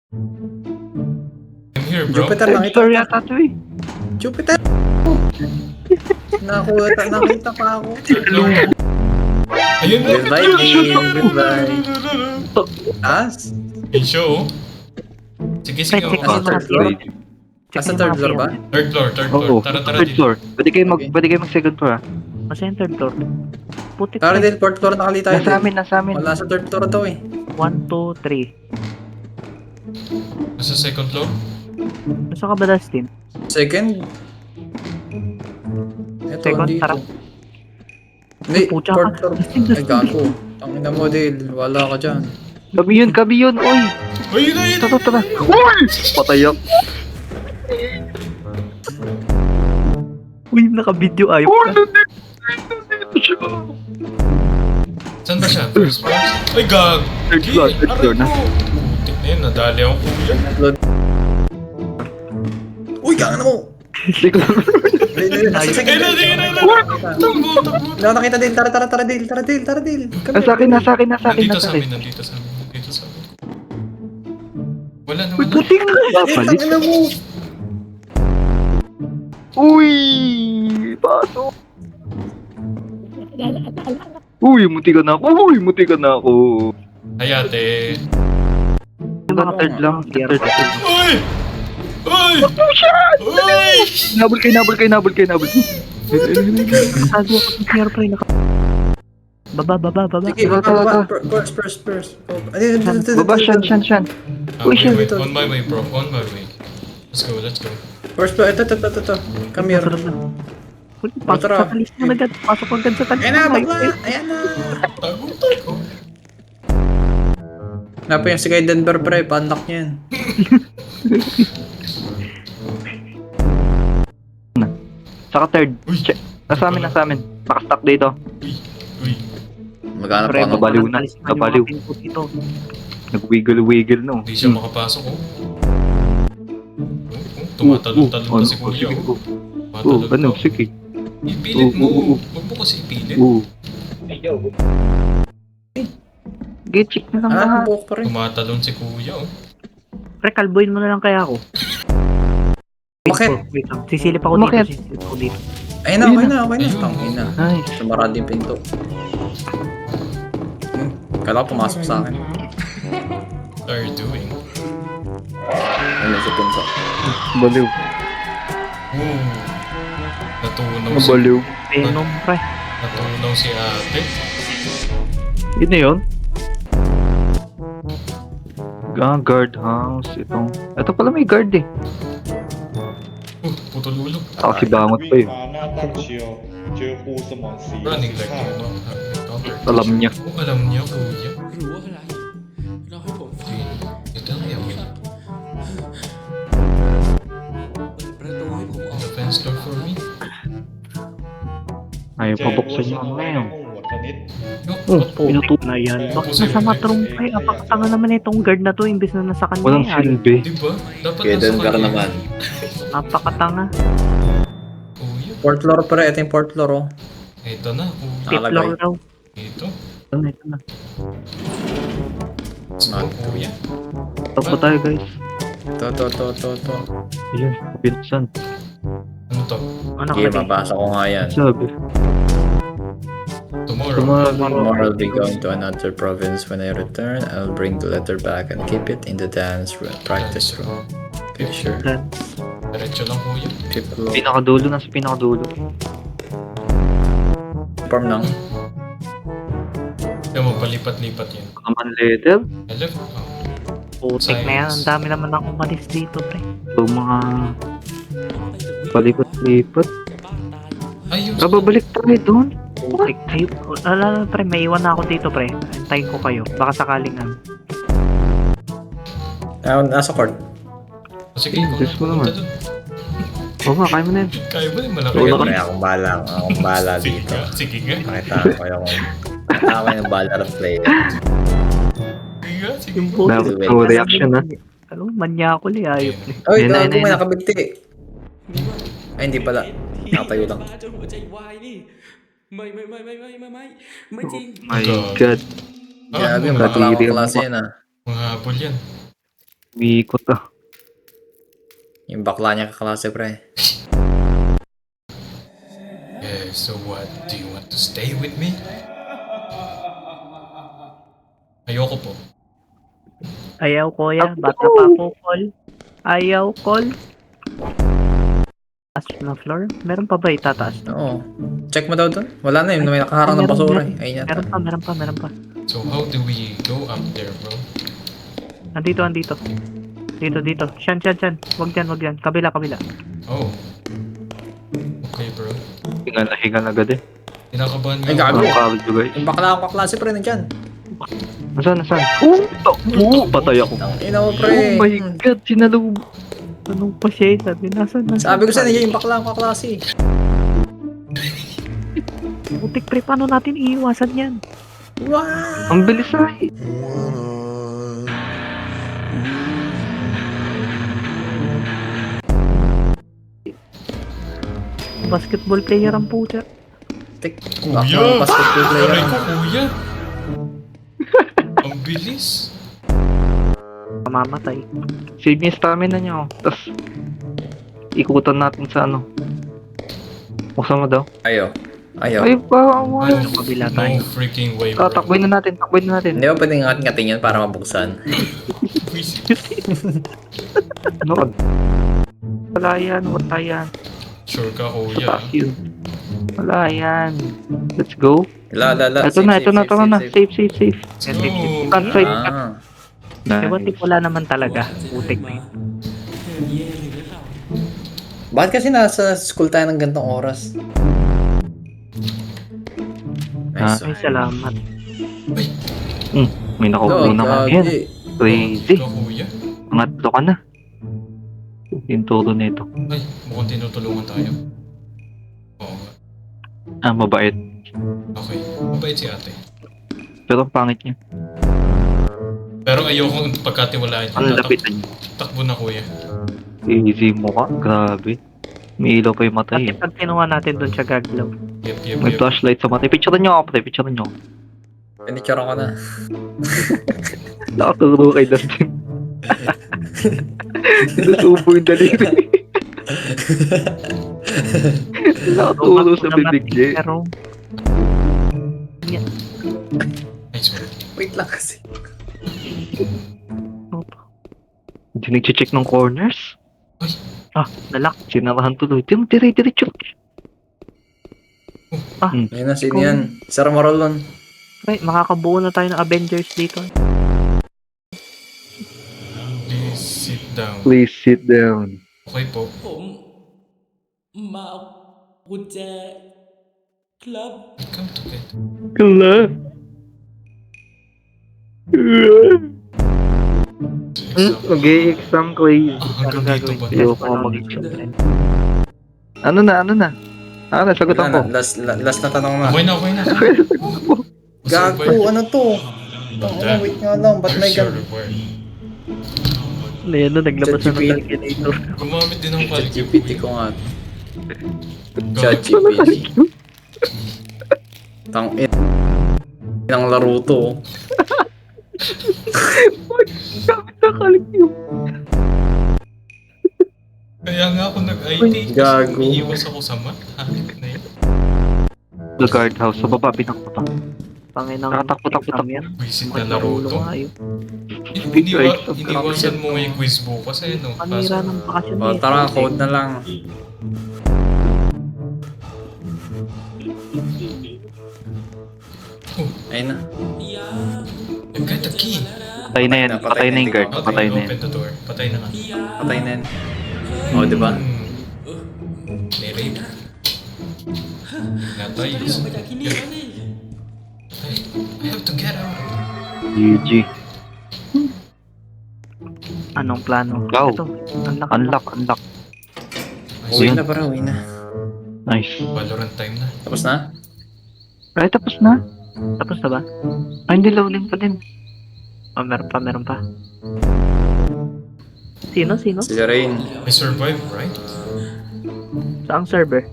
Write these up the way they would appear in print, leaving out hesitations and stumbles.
I'm here, bro. Jupiter, nakita Sorry ka. yata to eh. Jupiter! Nakita pa ako. Ayun na. Goodbye, game. Goodbye. As? Yung show. Sige, sige. Check ako. mo mga floor? CR. Asa third floor ba? Third floor, third floor. Oo, Tara, tara third dito. floor. Pwede kayo Okay. mag second floor ah. Kasi yung third floor. Putik Tara na. din, fourth floor nakalita tayo. Nasa amin, nasa amin. Wala sa third floor daw eh. 1, 2, 3. Nasa second floor. Nasa ka ba, Dustin? Second. Ito, Second, andito. tara. Hindi, Pucha fourth ka. floor. Dustin, Ay, gago. Tangina mo, Dale. Wala ka dyan. Kabi yun, oy. Ayun na, yun. Tara. Uy! Patay ako. Uy, naka-video ayop ka. Saan ba siya? First floor? Ay, gag. Third floor, third floor na. Putik na yun, nadali ako kuya. Uy, ganga na mo! Nasa second. Ayun na, ayun na. Tambo, tambo. Wala nakita din. Tara, Dale. Nasa akin. Nandito sa amin. Nandito sa amin. Wala na, Uy, wala. putik na. Tangina mo! Uy! Pasok! Uy, muti ka na ako. Ay, ate. Mga third lang. Third. Uy! Uy! Uy! Nabol kayo. Nagtago ako sa CR pre. Baba. Sige, baba. First. Baba, shan. Uy, Okay, siya wait. dito. On my way, bro. On my way. Let's go. First floor. Ito. Come here. Pasok Tara. sa talis na agad. Pasok agad sa talis. Ayan na, bakla. Ayan na. Tago. Napa yung si Guy Denver, pre. Pandak niya yan. Saka third. Uy! Check. Nasa amin. Naka-stop dito. Uy! Maghanap Pre, ako ng... babaliw na. Babaliw. Ano? Nag-wiggle no. Hindi siya makapasok, oh. Tumatalon-talon pa si kuya, oh. Tumatalon pa. Sige. Ipilit mo. Oo. Huwag mo kasi ipilit. Get check na lang Ah, lahat. buhok pa rin. Tumatalon si kuya, oh. Pre, kalboyin mo na lang kaya ako. Bakit? Wait lang. Sisilip ako Bakit? dito. Ayun na, okay na. Tangina. Nice. Sumarado yung pinto. Kala ko pumasok sa akin. What are you doing? Ayun sa pinto. Baliw. Ooh. Natunaw si... Baliw. Venom, pre. Natunaw si ate. Yun na yun. Guard house. Ito pala may guard eh. Putol ulo. Ako si Bangot pa eh. 马那荡秋，绝乎什么事？ Running like you know. Encounter. Alam niya. Oh, alam niya, kuya. หรือว่าอะไรเราให้ผมฟัง Ito na yan. เปิดประตูให้ผมออก The fence door for me. Ayaw 这 pa 为 buksan 什 yung 么 ano 要 ngayon. 用我的你？ Pinutup na yan. Bakit nasa matrong pre? Napakatanga naman itong guard na to imbes na nasa kanya. Walang silbi. Diba? Dapat Kaya nasa Denver kanya. naman. Napakatanga. Kuya. Fourth floor, pre. Ito yung fourth floor, oh. Ito na, kuya. Fifth Nakalagay. floor daw. Ito. Ito na. Let's go, kuya. Top pa tayo guys. Ito. Ayun, pinsan. Ano to? Ano Okay, ka mabasa ko nga yan. Sabi. Tomorrow. Tomorrow I'll be going to another province. When I return, I'll bring the letter back and keep it in the dance room, practice room. Picture. Diretso lang, kuya. People. Pinakadulo, nasa pinakadulo. Form lang. Kaya mo, palipat-lipat yan. Command letter? Hello? Oh. Putik na yan. Ang dami naman akong umalis dito pre. Ito mga palipat-lipat. Ayos. Babalik tayo doon. Putik tayo. Alala pre, may iwan na ako dito pre. Antayin ko kayo. Baka sakaling Nasa court. Oh, sige, ikaw Diyos ko na. naman. Punta dun. Oo nga, kaya mo na yun. Kaya ba yung malaki? Sige, yan? pre. Akong bahala Sige dito. nga, sige nga. Nakita ko yung baller of player. Sige nga, sige Yung nga. putik. Dapat no reaction ha. Ano, manyakol eh. Ayop na. Oy, Ayun na, gago ayun may na. nakabigti. Ay, hindi pala. Nakatayo lang. จนหัวใจวายนี่ไม่จริง My God. Grabe, mga bakla kadiri akong ang klase yan, ah. Mga habol yan. Umiikot ah. Yung bakla niya kaklase, pre. Yeah, so what? Do you want to stay with me? Ayoko po. Ayaw, kuya. Bata pa po, call. Ayaw, call. Taas na floor? Meron pa ba itataas? Oo. Check mo daw doon. Wala na yun. May nakaharang ng basura eh. Ayun yata. Meron pa. So how do we go up there, bro? Andito. Dito. Syan. Wag dyan. Kabila. Oh. Okay, bro. Hingal agad eh. Kinakabahan Ay, nga gago. ako. Ang kawal ko guys. Yung bakla akong kaklase, pre, nandyan. Nasaan? Patay ako. Ang ina mo, Oh pre. my god, sinalub. Anong pa siya? Nasaan? Sabi ko sa'yo, yung bakla akong kaklase. Putik pre, paano natin iiwasan yan? Wow! Ang bilis ay. Basketball player ang puta. Tik. Kuya! Bakla basketball player. Aray ko, kuya! Ang bilis! Mamamatay. Save yung stamina niyo. Tapos, ikutan natin sa ano. Buksan mo daw. Ayaw. Ay, bawal. No, kabila tayo. no freaking way, bro. Takboy na natin. Hindi ba pwedeng ngat-ngatin yun para mabuksan? No. Wala yan. Sure ka, Sa kuya. taas yun. Wala yan. Let's go. La. Ito na. Tara na. Safe. Let's go! Front side. Ah. Diba wala naman talaga. Putik na yun. Bakit kasi nasa school tayo ng gantong oras? Nice. Ay, salamat. May nakaupo naman yan. Crazy. Ikaw, kuya? Pangatlo ka na. Yung turo nito. Ay, mukhang tinutulungan tayo. Oo nga. Mabait. Okay. Mabait si ate. Pero ang pangit niya. Pero ayokong pagkatiwalaan Ang niya. lapitan niya. Takbo na, kuya. Easy mo ka. Grabe. May ilaw pa yung mata Kasi eh. pag kinuha natin doon siya gaglaw. Yep. May flashlight sa mata. Picturean nyo ako. Picturean nyo. Pinicture ko na. Nakaturo kay Dustin. Nasubo yung daliri. Nakaturo sa bibig niya. Pero, Nice work. Wait lang kasi. Hindi nag-check ng corners. nalak. Sinarahan tuloy. Diretso. Ayun na, sino yan? Sarah Marolon. Ay, makakabuo na tayo ng Avengers dito. Please sit down. Please sit down. Okay po.ผมมาเอากุญแจครับ Come to bed. Kala. Mag-exam Clay. Hanggang dito ba? Ayoko nga mag-exam. Ano na? Sagutan ko. Last na tanong na. Okay na. Gago, ano to? Damn. Wait nga lang, ba't may Sure, gan... where? Ayan na, naglabas na ng ChatGPT. calculator. Gumamit din ng ChatGPT ko nga. God. ChatGPT. Tang-in. Ng laro to. Kaya nga ako nag-IT. Gago. Iiwas ako sa math. Hanip na yun. The guardhouse. Sa baba, pinakapa. Panginang Nakatakbo-takbo. exam yan. Visit na Naruto. Ayo. Iniwasan mo nga yung quiz bukas eh, no? Panira ng bakasyon O, tara, code na lang. Ayun na. I've got the key. Patay na yan. Patay na yung guard. Okay, Patay na yan. open the door. Patay na nga. Patay na yan. O, diba? May-rape. Natay. ออกไปจากที่นี่แล้วนี่ I have to get out. GG. Anong plano? Go. Ito, Unlock. Uwi Ayun. na para, uwi na. Nice. Valorant time na. Tapos na? Ay, tapos na. Tapos na ba? Ay, hindi lowling pa din. Oh, meron pa. Sino? Si Rain. I survived, right? Saang server?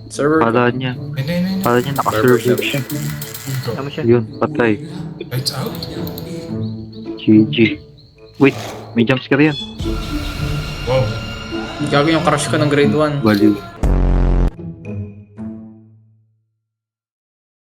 Server. Pala niya. Hindi. Pala niya nakasurvive siya. Tama siya. Yun, patay. Lights out? GG. Wait, May jumpscare yan. Wow. Gago yung crush ko ng grade 1. Baliw.